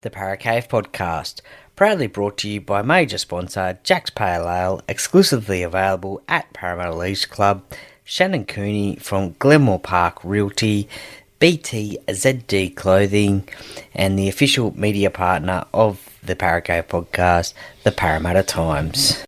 The Paracave Podcast, proudly brought to you by major sponsor Jack's Pale Ale, exclusively available at Parramatta Leisure Club, Shannon Cooney from Glenmore Park Realty, BTZD Clothing, and the official media partner of the Paracave Podcast, the Parramatta Times.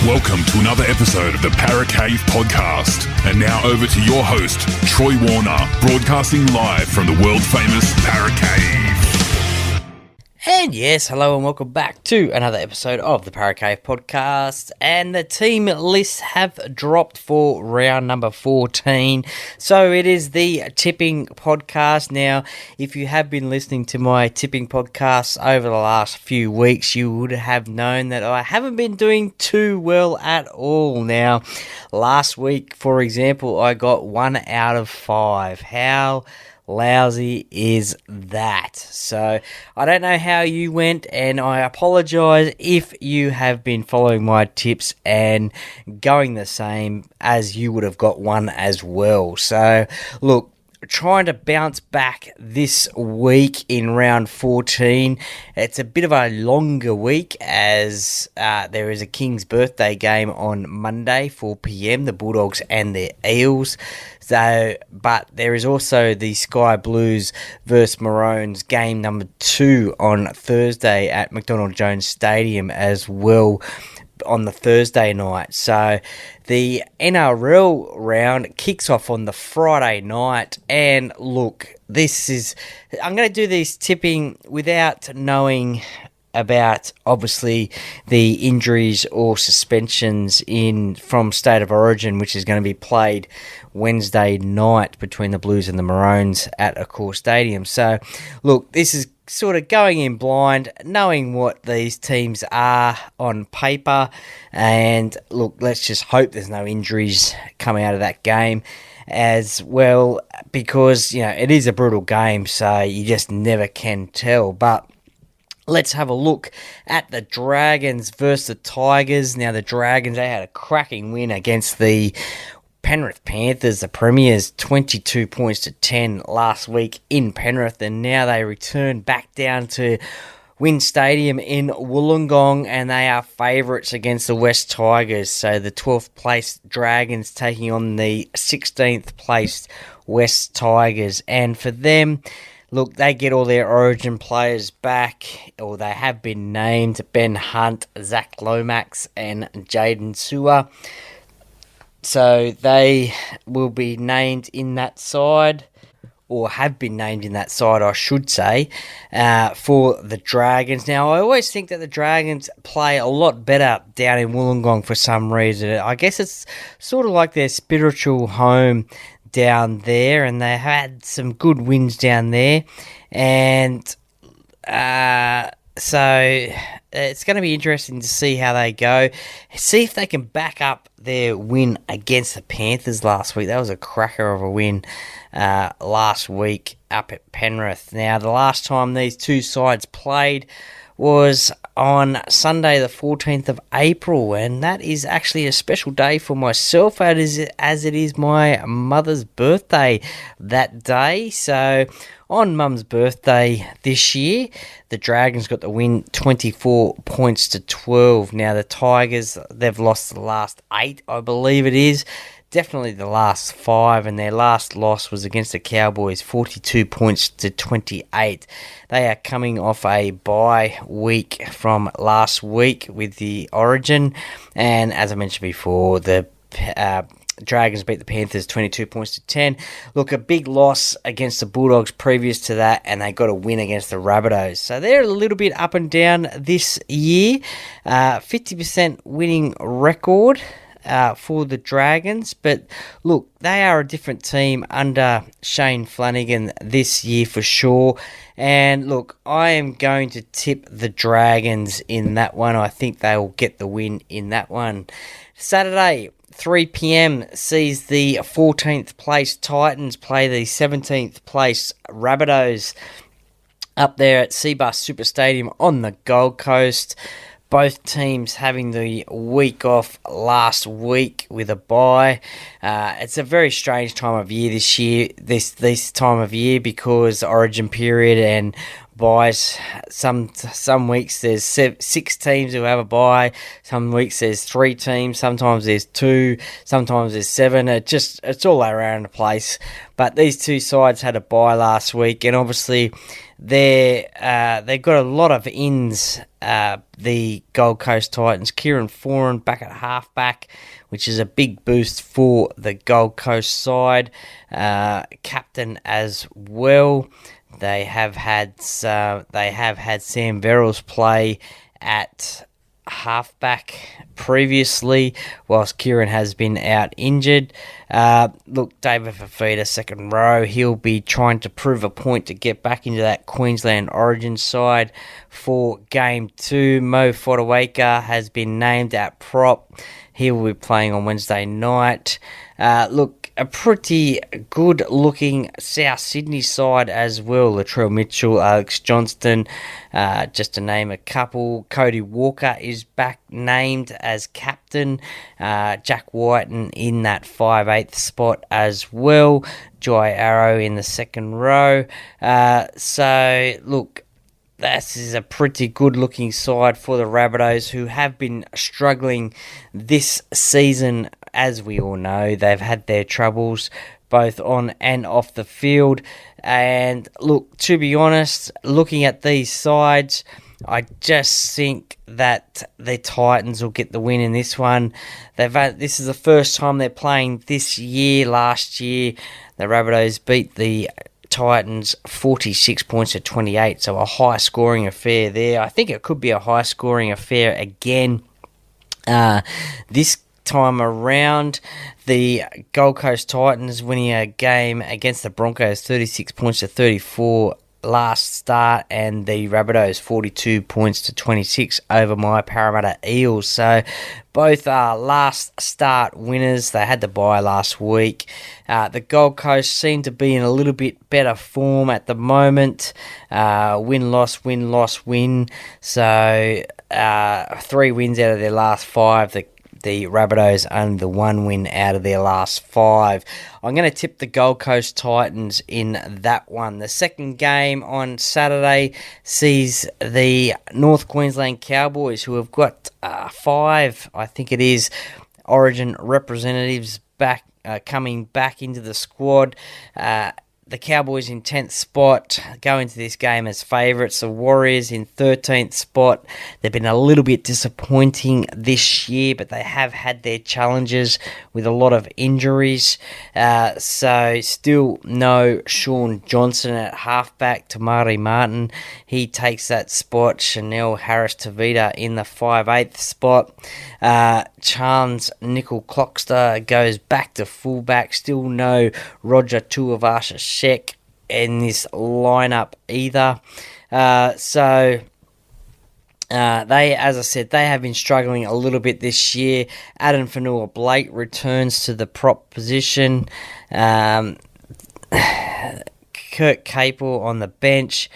Welcome to another episode of the Paracave Podcast. And now over to your host, Troy Warner, broadcasting live from the world-famous Paracave. And yes, hello and welcome back to another episode of the Paracave Podcast. And the team lists have dropped for round number 14. So it is the tipping podcast. Now, if you have been listening to my tipping podcasts over the last few weeks, you would have known that I haven't been doing too well at all. Now, last week, for example, I got 1 out of 5. How lousy is that? So I don't know how you went, and I apologize if you have been following my tips and going the same, as you would have got 1 as well. So look, trying to bounce back this week in round 14. It's a bit of a longer week as there is a King's birthday game on Monday, 4 p.m, the Bulldogs and the Eels. So, but there is also the Sky Blues versus Maroons game number 2 on Thursday at McDonald Jones Stadium as well on the Thursday night. So the NRL round kicks off on the Friday night, and look, I'm going to do this tipping without knowing about obviously the injuries or suspensions from State of Origin, which is going to be played Wednesday night between the Blues and the Maroons at Accor Stadium. So look, this is sort of going in blind, knowing what these teams are on paper, and look, let's just hope there's no injuries coming out of that game as well, because it is a brutal game, so you just never can tell. But let's have a look at the Dragons versus the Tigers. Now, the Dragons, they had a cracking win against the Penrith Panthers, the Premiers, 22 points to 10 last week in Penrith, and now they return back down to WIN Stadium in Wollongong, and they are favourites against the West Tigers. So the 12th place Dragons taking on the 16th place West Tigers, and for them, look, they get all their Origin players back, or they have been named: Ben Hunt, Zach Lomax, and Jaden Sewer. So they will be named in that side, or have been named in that side, I should say, for the Dragons. Now, I always think that the Dragons play a lot better down in Wollongong for some reason. I guess it's sort of like their spiritual home down there, and they had some good wins down there, and so it's going to be interesting to see how they go, see if they can back up their win against the Panthers last week. That was a cracker of a win last week up at Penrith. Now, the last time these two sides played was on Sunday the 14th of April, and that is actually a special day for myself, as it is my mother's birthday that day. So on Mum's birthday this year, the Dragons got the win, 24 points to 12. Now the Tigers, they've lost the last 8, I believe it is. Definitely the last 5, and their last loss was against the Cowboys, 42 points to 28. They are coming off a bye week from last week with the Origin, and as I mentioned before, the Dragons beat the Panthers 22 points to 10. Look, a big loss against the Bulldogs previous to that, and they got a win against the Rabbitohs. So they're a little bit up and down this year. 50% winning record for the Dragons, but look, they are a different team under Shane Flanagan this year for sure. And look, I am going to tip the Dragons in that one. I think they will get the win in that one. Saturday, 3 p.m. sees the 14th place Titans play the 17th place Rabbitohs up there at Seabus Super Stadium on the Gold Coast. Both teams having the week off last week with a bye. It's a very strange time of year this year, this time of year, because Origin period and buys. Some weeks there's 6 teams who have a bye. Some weeks there's 3 teams. Sometimes there's 2. Sometimes there's 7. It's all around the place. But these two sides had a bye last week, and obviously they've got a lot of ins. The Gold Coast Titans, Kieran Foran back at halfback, which is a big boost for the Gold Coast side. Captain as well. They have had Sam Verrills play at halfback previously, whilst Kieran has been out injured. David Fafita, second row, he'll be trying to prove a point to get back into that Queensland Origin side for Game 2. Mo Fotuaika has been named at prop. He will be playing on Wednesday night. A pretty good-looking South Sydney side as well. Latrell Mitchell, Alex Johnston, just to name a couple. Cody Walker is back named as captain. Jack Whiten in that 5/8 spot as well. Jai Arrow in the second row. This is a pretty good-looking side for the Rabbitohs, who have been struggling this season. As we all know, they've had their troubles both on and off the field. And look, to be honest, looking at these sides, I just think that the Titans will get the win in this one. This is the first time they're playing this year. Last year, the Rabbitohs beat the Titans 46 points to 28, so a high-scoring affair there. I think it could be a high-scoring affair again this time around. The Gold Coast Titans winning a game against the Broncos 36 points to 34 last start, and the Rabbitohs 42 points to 26 over my Parramatta Eels. So both are last start winners. They had the bye last week. The Gold Coast seem to be in a little bit better form at the moment. Win-loss, win-loss, win. So 3 wins out of their last 5. The Rabbitohs only the 1 win out of their last 5. I'm going to tip the Gold Coast Titans in that one. The second game on Saturday sees the North Queensland Cowboys, who have got 5, I think it is, Origin representatives coming back into the squad. The Cowboys in 10th spot go into this game as favourites. The Warriors in 13th spot. They've been a little bit disappointing this year, but they have had their challenges with a lot of injuries. So still no Sean Johnson at halfback. Tamari Martin, he takes that spot. Chanel Harris-Tavita in the 5/8 spot. Chance Nickel-Clockster goes back to fullback. Still no Roger Tuivasa-Sheck in this lineup either. They, as I said, they have been struggling a little bit this year. Adam Fanua-Blake returns to the prop position. Kurt Capel on the bench.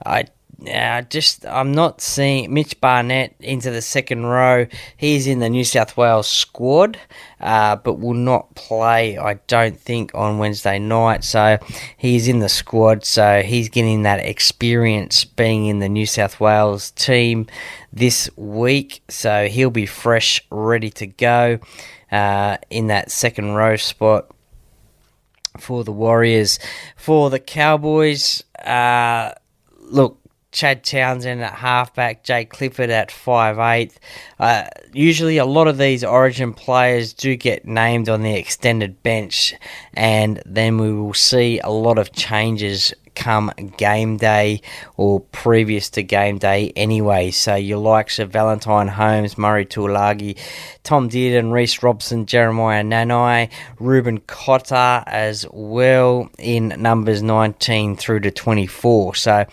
I'm not seeing Mitch Barnett into the second row. He's in the New South Wales squad, but will not play, I don't think, on Wednesday night. So he's in the squad, so he's getting that experience being in the New South Wales team this week. So he'll be fresh, ready to go in that second row spot for the Warriors. For the Cowboys, Chad Townsend at halfback, Jake Clifford at 5/8. Usually a lot of these Origin players do get named on the extended bench, and then we will see a lot of changes come game day or previous to game day anyway. So your likes of Valentine Holmes, Murray Tuolagi, Tom Dearden, Reece Robson, Jeremiah Nanai, Ruben Cotter as well in numbers 19 through to 24. So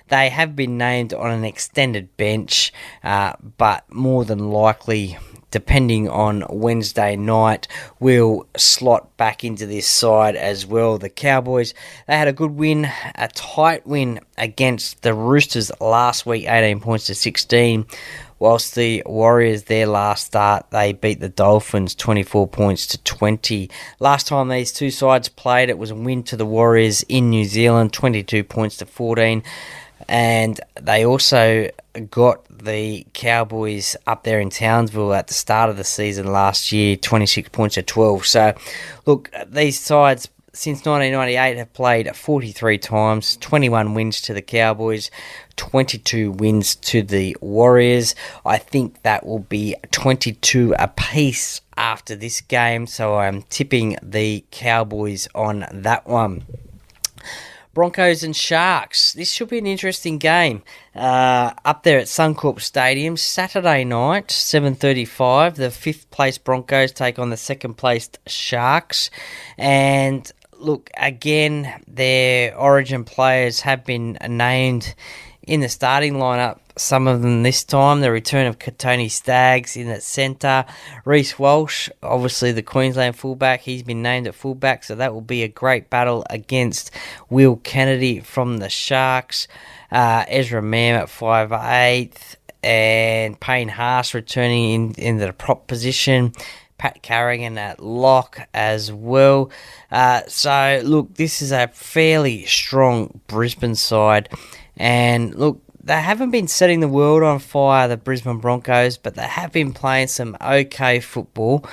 they have been named on an extended bench, but more than likely depending on Wednesday night, will slot back into this side as well. The Cowboys, they had a good win, a tight win against the Roosters last week, 18 points to 16. Whilst the Warriors, their last start, they beat the Dolphins 24 points to 20. Last time these two sides played, it was a win to the Warriors in New Zealand, 22 points to 14. And they also got the Cowboys up there in Townsville at the start of the season last year, 26 points to 12. So, look, these sides since 1998 have played 43 times, 21 wins to the Cowboys, 22 wins to the Warriors. I think that will be 22 apiece after this game, so I'm tipping the Cowboys on that one. Broncos and Sharks. This should be an interesting game. Up there at Suncorp Stadium, Saturday night, 7:35. The 5th place Broncos take on the 2nd placed Sharks. And look, again, their Origin players have been named in the starting lineup. Some of them this time. The return of Tony Staggs in at centre. Reece Walsh, obviously the Queensland fullback, he's been named at fullback, so that will be a great battle against Will Kennedy from the Sharks. Ezra Mam at 5'8", and Payne Haas returning into the prop position. Pat Carrigan at lock as well. So, look, this is a fairly strong Brisbane side. And, look, they haven't been setting the world on fire, the Brisbane Broncos, but they have been playing some okay football.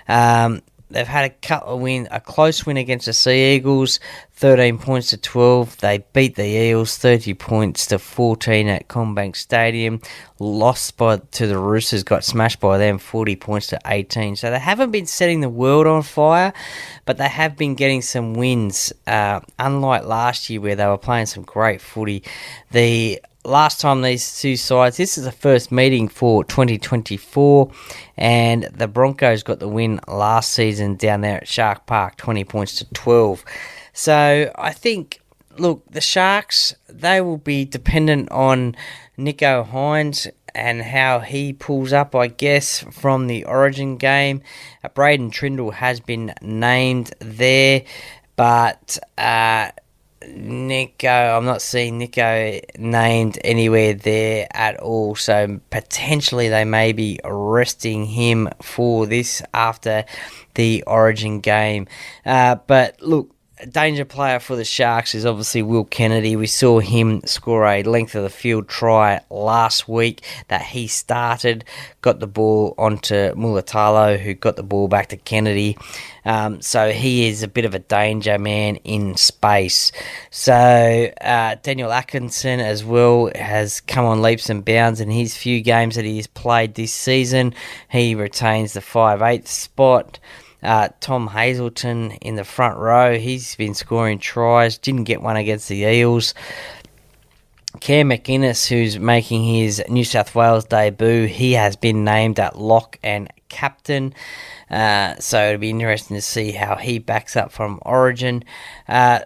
They've had a close win against the Sea Eagles, 13 points to 12. They beat the Eels, 30 points to 14 at CommBank Stadium. Lost to the Roosters, got smashed by them, 40 points to 18. So they haven't been setting the world on fire, but they have been getting some wins, unlike last year where they were playing some great footy. The last time these two sides, this is the first meeting for 2024, and the Broncos got the win last season down there at Shark Park, 20 points to 12. So I think, look, the Sharks, they will be dependent on Nico Hines and how he pulls up, I guess, from the Origin game. Braden Trindle has been named there, but Nico, I'm not seeing Nico named anywhere there at all, so potentially they may be resting him for this after the Origin game. But look, a danger player for the Sharks is obviously Will Kennedy. We saw him score a length of the field try last week that he started, got the ball onto Mulatalo, who got the ball back to Kennedy. So he is a bit of a danger man in space. So Daniel Atkinson as well has come on leaps and bounds in his few games that he has played this season. He retains the 5'8" spot. Tom Hazelton in the front row, he's been scoring tries, didn't get one against the Eels. Cam McInnes, who's making his New South Wales debut, he has been named at lock and captain. So it'll be interesting to see how he backs up from Origin.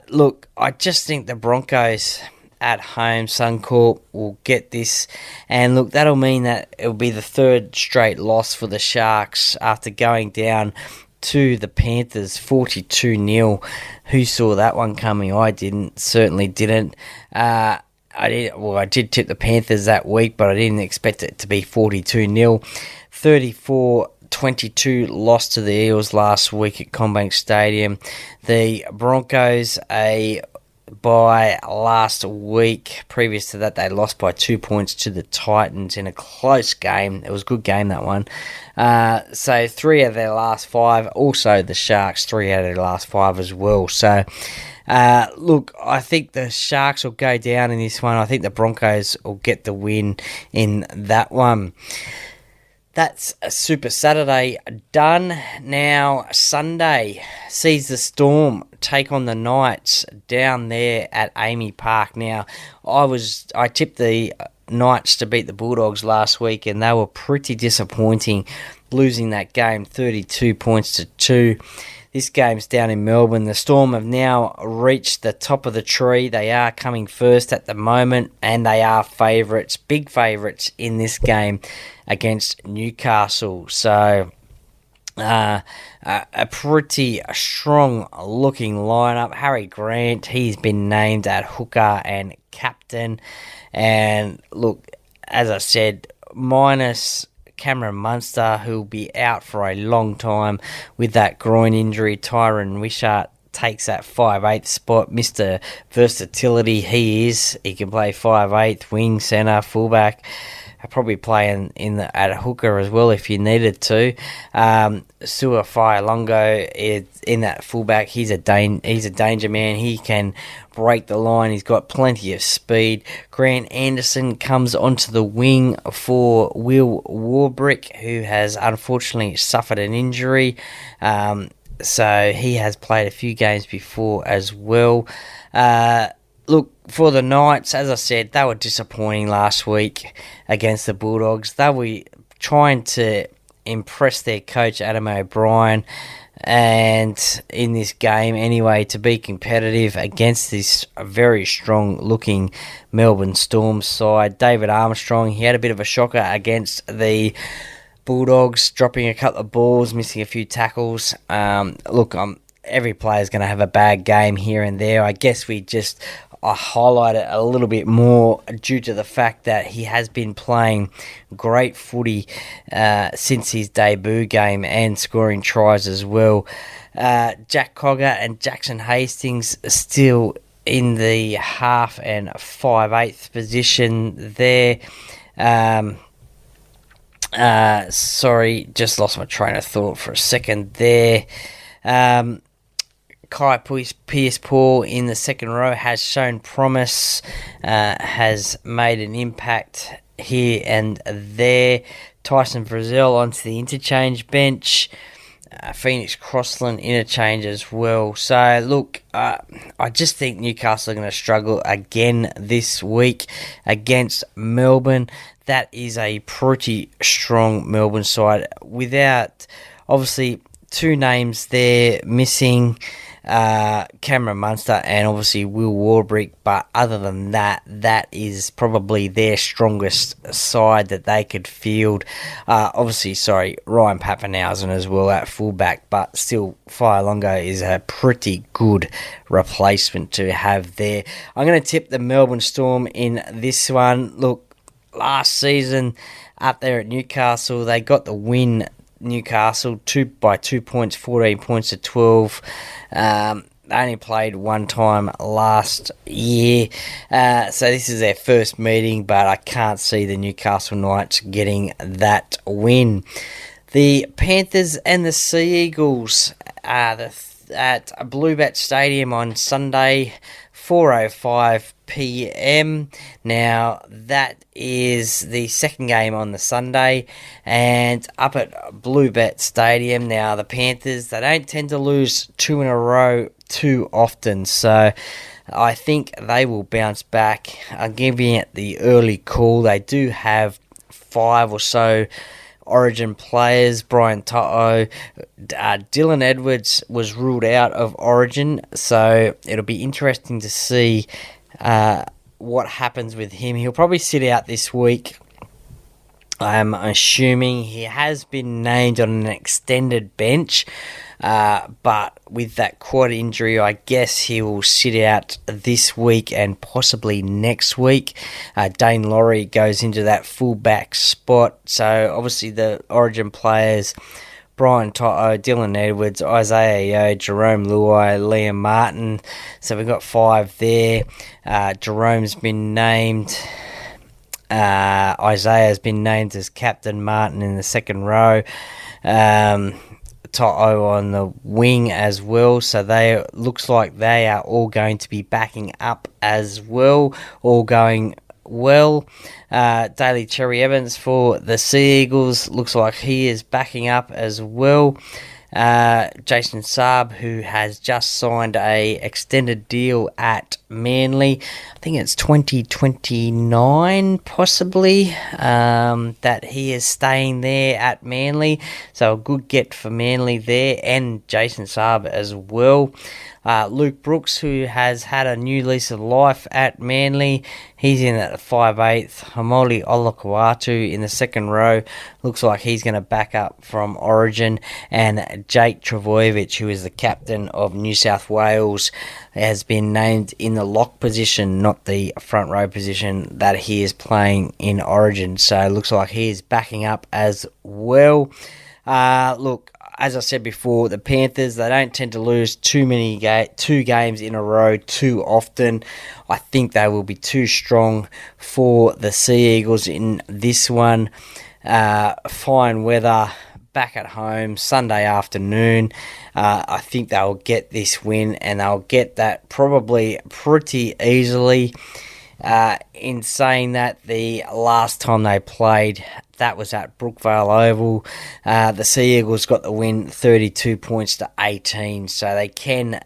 Look, I just think the Broncos at home, Suncorp, will get this. And look, that'll mean that it'll be the 3rd straight loss for the Sharks after going down to the Panthers 42-0. Who saw that one coming? I didn't. Certainly didn't. I did tip the Panthers that week, but I didn't expect it to be 42-0. 34-22 loss to the Eels last week at CommBank Stadium. The Broncos, by last week, previous to that, they lost by 2 points to the Titans in a close game. It was a good game, that one. So 3 out of their last 5. Also, the Sharks, 3 out of their last 5 as well. So, look, I think the Sharks will go down in this one. I think the Broncos will get the win in that one. That's a Super Saturday done. Now, Sunday sees the Storm take on the Knights down there at Amy Park. Now, I tipped the Knights to beat the Bulldogs last week, and they were pretty disappointing, losing that game 32 points to 2. This game's down in Melbourne. The Storm have now reached the top of the tree. They are coming first at the moment, and they are favourites, big favourites in this game against Newcastle. So a pretty strong looking lineup. Harry Grant, he's been named at hooker and captain. And look, as I said, minus Cameron Munster, who'll be out for a long time with that groin injury. Tyron Wishart takes that 5'8" spot. Mr. Versatility, he is. He can play 5'8", wing, centre, fullback. Probably playing at a hooker as well if you needed to. Suafai Longo is in that fullback. He's a danger man. He can break the line. He's got plenty of speed. Grant Anderson comes onto the wing for Will Warbrick, who has unfortunately suffered an injury. So he has played a few games before as well. Look, for the Knights, as I said, they were disappointing last week against the Bulldogs. They were trying to impress their coach, Adam O'Brien, and in this game anyway, to be competitive against this very strong-looking Melbourne Storm side. David Armstrong, he had a bit of a shocker against the Bulldogs, dropping a couple of balls, missing a few tackles. Every player's going to have a bad game here and there. I guess I highlight it a little bit more due to the fact that he has been playing great footy since his debut game and scoring tries as well. Jack Cogger and Jackson Hastings are still in the half and 5/8 position there. Sorry, just lost my train of thought for a second there. Kai Pearce-Paul in the second row has shown promise, has made an impact here and there. Tyson Frizzell onto the interchange bench. Phoenix Crossland interchange as well. So, look, I just think Newcastle are going to struggle again this week against Melbourne. That is a pretty strong Melbourne side. Without, obviously, two names there missing, Cameron Munster and obviously Will Warbrick, but other than that, that is probably their strongest side that they could field. Ryan Papenhuyzen as well at fullback, but still Longo is a pretty good replacement to have there. I'm going to tip the Melbourne Storm in this one. Look, last season up there at Newcastle, they got the win. Newcastle by 2 points, 14 points to 12. They only played one time last year, so this is their first meeting, but I can't see the Newcastle Knights getting that win. The Panthers and the Sea Eagles at Bluebet Stadium on Sunday, 4:05 p.m. Now, that is the second game on the Sunday, and up at Bluebet Stadium. Now, the Panthers, they don't tend to lose two in a row too often, so I think they will bounce back. I'm giving it the early call. They do have 5 or so Origin players. Brian To'o, Dylan Edwards was ruled out of Origin, so it'll be interesting to see what happens with him. He'll probably sit out this week. I'm assuming he has been named on an extended bench, but with that quad injury, I guess he will sit out this week and possibly next week. Dane Laurie goes into that fullback spot, so obviously the Origin players, Brian To'o, Dylan Edwards, Isaiah Yeo, Jerome Luai, Liam Martin. So we've got 5 there. Jerome's been named. Isaiah's been named as captain. Martin in the second row. To'o on the wing as well. So they looks like they are all going to be backing up as well. All going well. Daly Cherry Evans for the Sea Eagles looks like he is backing up as well. Jason Saab, who has just signed a extended deal at Manly. I think it's 2029 possibly that he is staying there at Manly. So a good get for Manly there, and Jason Saab as well. Luke Brooks, who has had a new lease of life at Manly, he's in at 5/8. Hamoli Olakawatu in the second row. Looks like he's going to back up from Origin. And Jake Travojevic, who is the captain of New South Wales, has been named in the lock position, not the front row position that he is playing in Origin. So it looks like he is backing up as well. Look, as I said before, the Panthers, they don't tend to lose two games in a row too often. I think they will be too strong for the Sea Eagles in this one. Fine weather, back at home, Sunday afternoon. I think they'll get this win, and they'll get that probably pretty easily. In saying that, the last time they played, that was at Brookvale Oval. The Sea Eagles got the win 32 points to 18, so they can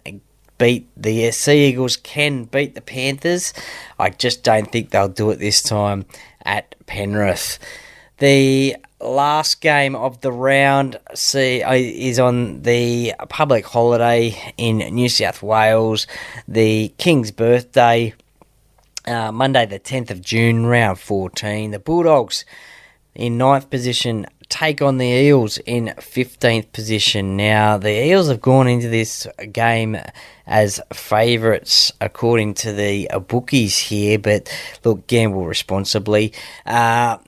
beat the Sea Eagles, can beat the Panthers. I just don't think they'll do it this time at Penrith. The last game of the round is on the public holiday in New South Wales, the King's birthday, Monday the 10th of June, round 14. The Bulldogs in 9th position take on the Eels in 15th position. Now, the Eels have gone into this game as favourites according to the bookies here, but look, gamble responsibly. But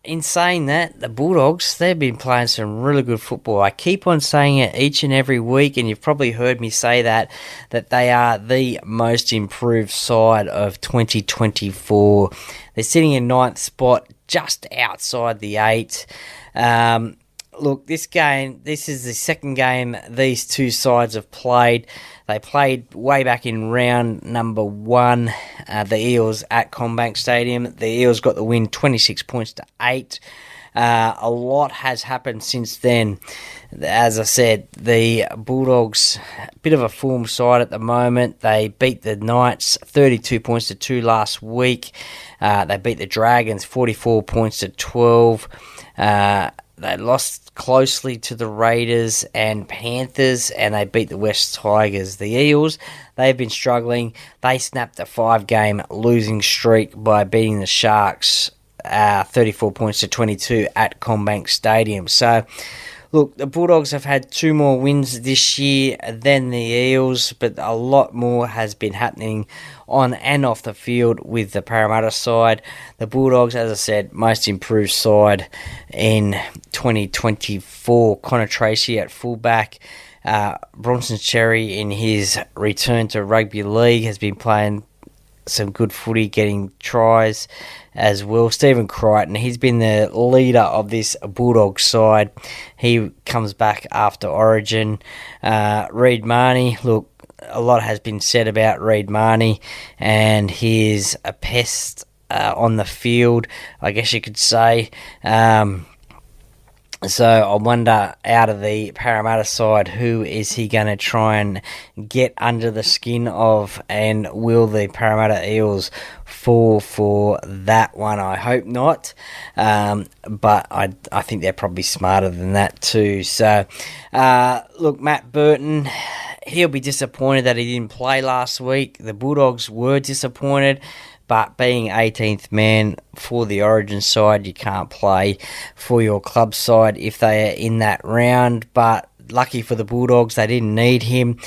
in saying that, the Bulldogs, they've been playing some really good football. I keep on saying it each and every week, and you've probably heard me say that they are the most improved side of 2024. They're sitting in 9th spot, just outside the 8. Look, this is the second game these two sides have played. They played way back in round number 1, the Eels at CommBank Stadium. The Eels got the win 26 points to 8. A lot has happened since then. As I said, the Bulldogs, a bit of a form side at the moment. They beat the Knights 32 points to 2 last week. They beat the Dragons 44 points to 12. They lost closely to the Raiders and Panthers, and they beat the West Tigers. The Eels, they've been struggling. They snapped a 5-game losing streak by beating the Sharks 34 points to 22 at CommBank Stadium. So, look, the Bulldogs have had 2 more wins this year than the Eels, but a lot more has been happening on and off the field with the Parramatta side. The Bulldogs, as I said, most improved side in 2024. Connor Tracy at fullback. Bronson Cherry, in his return to rugby league, has been playing some good footy, getting tries as well. Stephen Crichton, he's been the leader of this Bulldog side. He comes back after Origin. Reid Marnie, look, a lot has been said about Reid Marnie, and he is a pest on the field, I guess you could say. So I wonder, out of the Parramatta side, who is he going to try and get under the skin of, and will the Parramatta Eels fall for that one? I hope not, but I think they're probably smarter than that too. So, look, Matt Burton, he'll be disappointed that he didn't play last week. The Bulldogs were disappointed. But being 18th man for the Origin side, you can't play for your club side if they are in that round. But lucky for the Bulldogs, they didn't need him,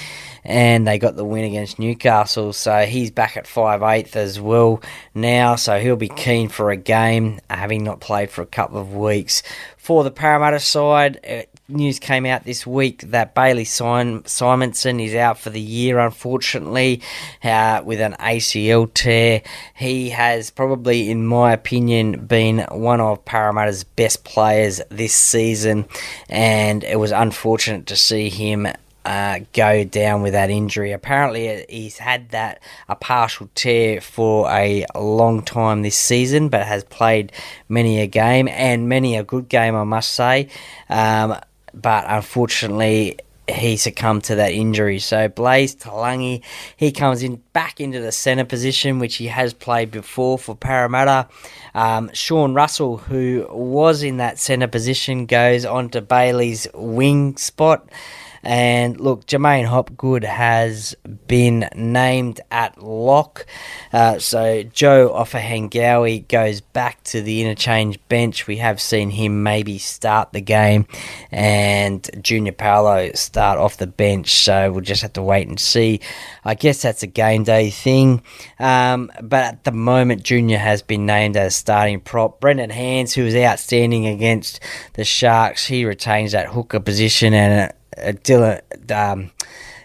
and they got the win against Newcastle. So he's back at 5/8 as well now, so he'll be keen for a game, having not played for a couple of weeks. For the Parramatta side, news came out this week that Bailey Simonson is out for the year, unfortunately, with an ACL tear. He has probably, in my opinion, been one of Parramatta's best players this season, and it was unfortunate to see him go down with that injury. Apparently he's had a partial tear for a long time this season, but has played many a game, and many a good game, I must say. But unfortunately, he succumbed to that injury. So Blaze Talangi, he comes in back into the centre position, which he has played before for Parramatta. Sean Russell, who was in that centre position, goes on to Bailey's wing spot. And look, Jermaine Hopgood has been named at lock. So Joe Offahengawi goes back to the interchange bench. We have seen him maybe start the game, and Junior Paolo start off the bench. So we'll just have to wait and see. I guess that's a game day thing. But at the moment, Junior has been named as starting prop. Brendan Hands, who was outstanding against the Sharks, he retains that hooker position, and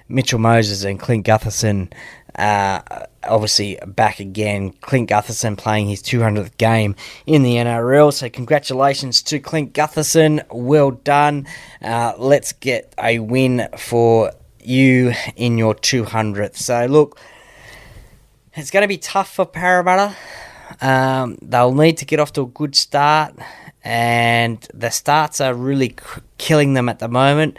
Mitchell Moses and Clint Gutherson obviously back again. Clint Gutherson playing his 200th game in the NRL, so congratulations to Clint Gutherson. Well done. Let's get a win for you in your 200th. So look, it's going to be tough for Parramatta. They'll need to get off to a good start, and the starts are really killing them at the moment.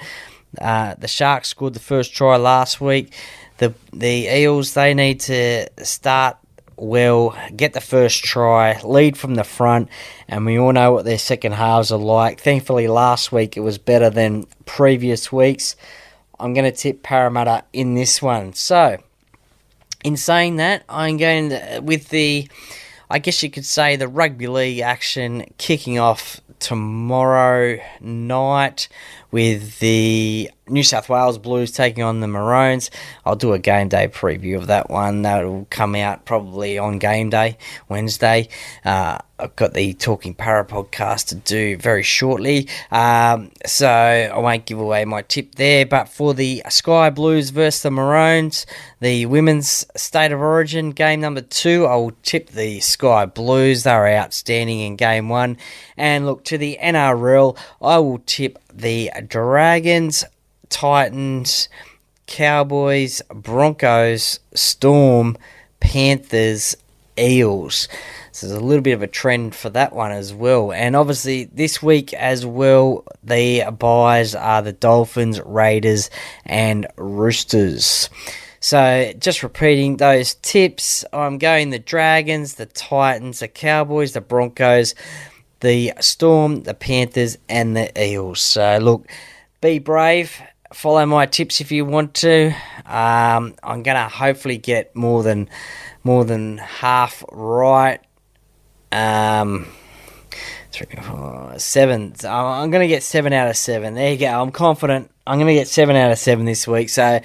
The Sharks scored the first try last week. The Eels, they need to start well, get the first try, lead from the front, and we all know what their second halves are like. Thankfully, last week it was better than previous weeks. I'm going to tip Parramatta in this one. So, in saying that, I'm going with I guess you could say, the rugby league action kicking off tomorrow night with the New South Wales Blues taking on the Maroons. I'll do a game day preview of that one. That will come out probably on game day, Wednesday. I've got the Talking Para podcast to do very shortly, so I won't give away my tip there. But for the Sky Blues versus the Maroons, the Women's State of Origin game number 2, I will tip the Sky Blues. They were outstanding in game 1. And look, to the NRL, I will tip the Dragons, Titans, Cowboys, Broncos, Storm, Panthers, Eels. So there's a little bit of a trend for that one as well. And obviously this week as well, the buys are the Dolphins, Raiders, and Roosters. So just repeating those tips, I'm going the Dragons, the Titans, the Cowboys, the Broncos, the Storm, the Panthers, and the Eels. So look, be brave. Follow my tips if you want to. I'm going to hopefully get more than half right. 3, 4, 7. I'm going to get 7 out of 7. There you go. I'm confident. I'm going to get 7 out of 7 this week. So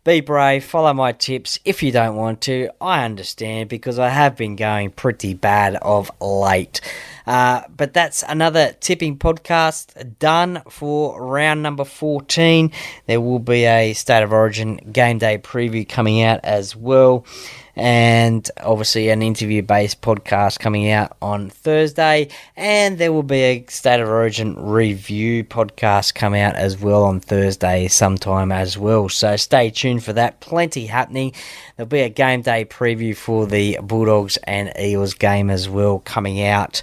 be brave. Follow my tips. If you don't want to, I understand, because I have been going pretty bad of late. But that's another tipping podcast done for round number 14. There will be a State of Origin game day preview coming out as well. And obviously an interview-based podcast coming out on Thursday. And there will be a State of Origin review podcast coming out as well on Thursday sometime as well. So stay tuned for that. Plenty happening. There'll be a game day preview for the Bulldogs and Eels game as well coming out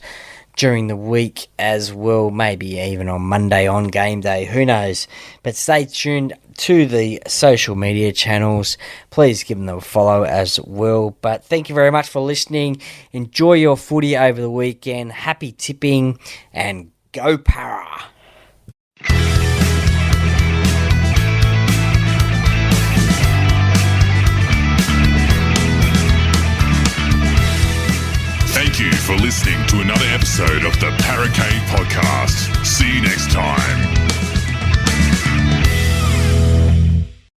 during the week as well, maybe even on Monday on game day, who knows. But stay tuned to the social media channels. Please give them a follow as well. But thank you very much for listening. Enjoy your footy over the weekend. Happy tipping, and go Para! Thank you for listening to another episode of the Paracave Podcast. See you next time.